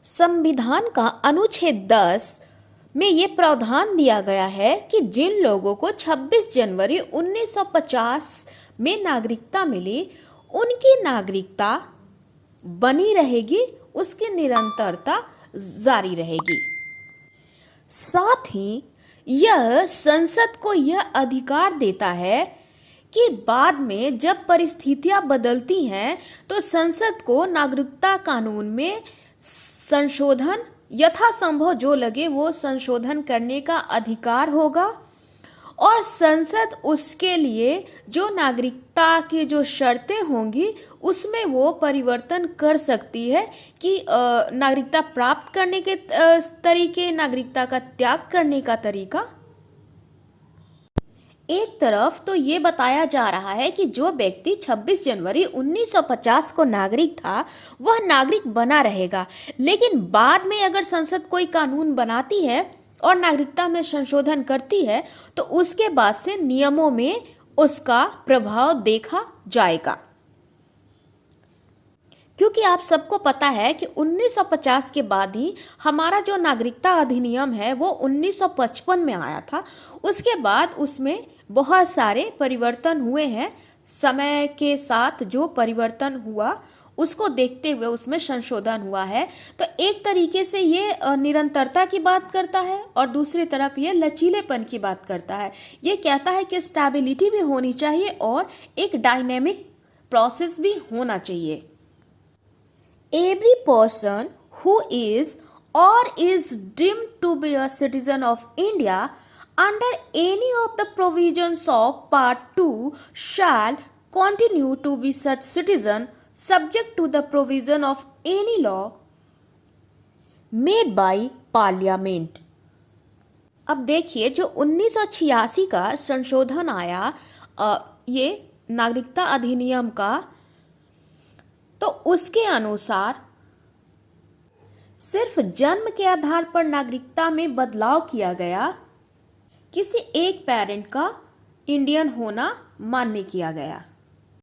संविधान का अनुच्छेद 10 में ये प्रावधान दिया गया है कि जिन लोगों को 26 जनवरी 1950 में नागरिकता मिली, उनकी नागरिकता बनी रहेगी, उसकी निरंतरता जारी रहेगी। साथ ही यह संसद को यह अधिकार देता है कि बाद में जब परिस्थितियां बदलती हैं तो संसद को नागरिकता कानून में संशोधन यथासंभव जो लगे वो संशोधन करने का अधिकार होगा और संसद उसके लिए जो नागरिकता की जो शर्तें होंगी उसमें वो परिवर्तन कर सकती है कि नागरिकता प्राप्त करने के तरीके, नागरिकता का त्याग करने का तरीका। एक तरफ तो ये बताया जा रहा है कि जो व्यक्ति 26 जनवरी 1950 को नागरिक था वह नागरिक बना रहेगा, लेकिन बाद में अगर संसद कोई कानून बनाती है और नागरिकता में संशोधन करती है तो उसके बाद से नियमों में उसका प्रभाव देखा जाएगा। क्योंकि आप सबको पता है कि 1950 के बाद ही हमारा जो नागरिकता अधिनियम है वो 1955 में आया था। उसके बाद उसमें बहुत सारे परिवर्तन हुए हैं। समय के साथ जो परिवर्तन हुआ उसको देखते हुए उसमें संशोधन हुआ है। तो एक तरीके से ये निरंतरता की बात करता है और दूसरी तरफ ये लचीलेपन की बात करता है। ये कहता है कि स्टेबिलिटी भी होनी चाहिए और एक डायनेमिक प्रोसेस भी होना चाहिए। Every person who is or is deemed to be a citizen of India under any of the provisions of Part 2 shall continue to be such citizen subject to the provision of any law made by Parliament। अब देखिए जो 1986 का संशोधन आया ये नागरिकता अधिनियम का, तो उसके अनुसार सिर्फ जन्म के आधार पर नागरिकता में बदलाव किया गया, किसी एक पेरेंट का इंडियन होना मान्य किया गया।